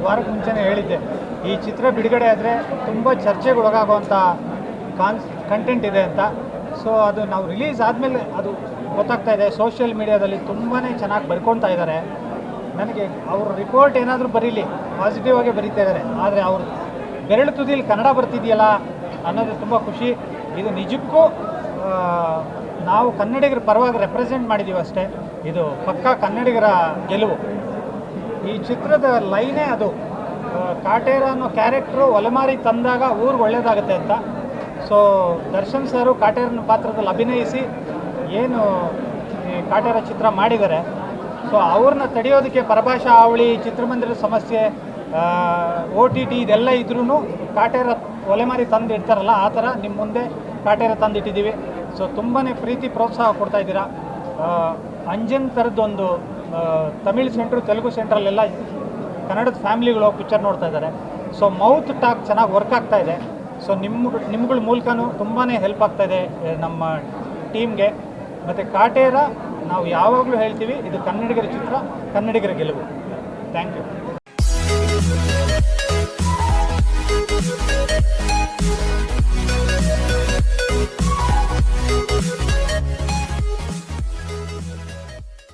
ವಾರಕ್ಕೆ ಮುಂಚೆನೇ ಹೇಳಿದ್ದೆ, ಈ ಚಿತ್ರ ಬಿಡುಗಡೆ ಆದರೆ ತುಂಬ ಚರ್ಚೆಗೊಳಗಾಗುವಂಥ ಕಂಟೆಂಟ್ ಇದೆ ಅಂತ. ಸೊ ಅದು ನಾವು ರಿಲೀಸ್ ಆದಮೇಲೆ ಅದು ಗೊತ್ತಾಗ್ತಾ ಇದೆ. ಸೋಷಿಯಲ್ ಮೀಡಿಯಾದಲ್ಲಿ ತುಂಬಾ ಚೆನ್ನಾಗಿ ಬರ್ಕೊಳ್ತಾ ಇದ್ದಾರೆ. ನನಗೆ ಅವ್ರ ರಿಪೋರ್ಟ್ ಏನಾದರೂ ಬರೀಲಿ, ಪಾಸಿಟಿವ್ ಆಗಿ ಬರೀತಾ ಇದ್ದಾರೆ. ಆದರೆ ಅವ್ರು ಬೆರಳು ತುದಿಯಲ್ಲಿ ಕನ್ನಡ ಬರ್ತಿದೆಯಲ್ಲ ಅನ್ನೋದು ತುಂಬ ಖುಷಿ. ಇದು ನಿಜಕ್ಕೂ ನಾವು ಕನ್ನಡಿಗರ ಪರವಾಗಿ ರೆಪ್ರೆಸೆಂಟ್ ಮಾಡಿದ್ದೀವಿ ಅಷ್ಟೇ. ಇದು ಪಕ್ಕಾ ಕನ್ನಡಿಗರ ಗೆಲುವು. ಈ ಚಿತ್ರದ ಲೈನೇ ಅದು, ಕಾಟೇರ ಅನ್ನೋ ಕ್ಯಾರೆಕ್ಟ್ರು ಒಲೆಮಾರಿ ತಂದಾಗ ಊರಿಗೆ ಒಳ್ಳೆಯದಾಗುತ್ತೆ ಅಂತ. ಸೊ ದರ್ಶನ್ ಸರು ಕಾಟೇರನ ಪಾತ್ರದಲ್ಲಿ ಅಭಿನಯಿಸಿ ಏನು ಈ ಕಾಟೇರ ಚಿತ್ರ ಮಾಡಿದ್ದಾರೆ. ಸೊ ಅವ್ರನ್ನ ತಡೆಯೋದಕ್ಕೆ ಪರಭಾಷಾ ಹಾವಳಿ, ಚಿತ್ರಮಂದಿರದ ಸಮಸ್ಯೆ, OTT ಇದೆಲ್ಲ ಇದ್ರೂ ಕಾಟೇರ ಒಲೆಮಾರಿ ತಂದು ಇಡ್ತಾರಲ್ಲ, ಆ ಥರ ನಿಮ್ಮ ಮುಂದೆ ಕಾಟೇರ ತಂದಿಟ್ಟಿದ್ದೀವಿ. ಸೊ ತುಂಬಾ ಪ್ರೀತಿ ಪ್ರೋತ್ಸಾಹ ಕೊಡ್ತಾ ಇದ್ದೀರಾ. ಅಂಜನ್ ಥರದ್ದೊಂದು ತಮಿಳ್ ಸೆಂಟ್ರು, ತೆಲುಗು ಸೆಂಟ್ರಲ್ಲೆಲ್ಲ ಕನ್ನಡದ ಫ್ಯಾಮಿಲಿಗಳು ಹೋಗಿ ಪಿಕ್ಚರ್ ನೋಡ್ತಾ ಇದ್ದಾರೆ. ಸೊ ಮೌತ್ ಟಾಕ್ ಚೆನ್ನಾಗಿ ವರ್ಕ್ ಆಗ್ತಾ ಇದೆ. ಸೊ ನಿಮ್ಗಳ ಮೂಲಕನೂ ತುಂಬಾ ಹೆಲ್ಪ್ ಆಗ್ತಾಯಿದೆ ನಮ್ಮ ಟೀಮ್ಗೆ. ಮತ್ತು ಕಾಟೇರ ನಾವು ಯಾವಾಗಲೂ ಹೇಳ್ತೀವಿ, ಇದು ಕನ್ನಡಿಗರ ಚಿತ್ರ, ಕನ್ನಡಿಗರ ಗೆಲುವು. Thank you.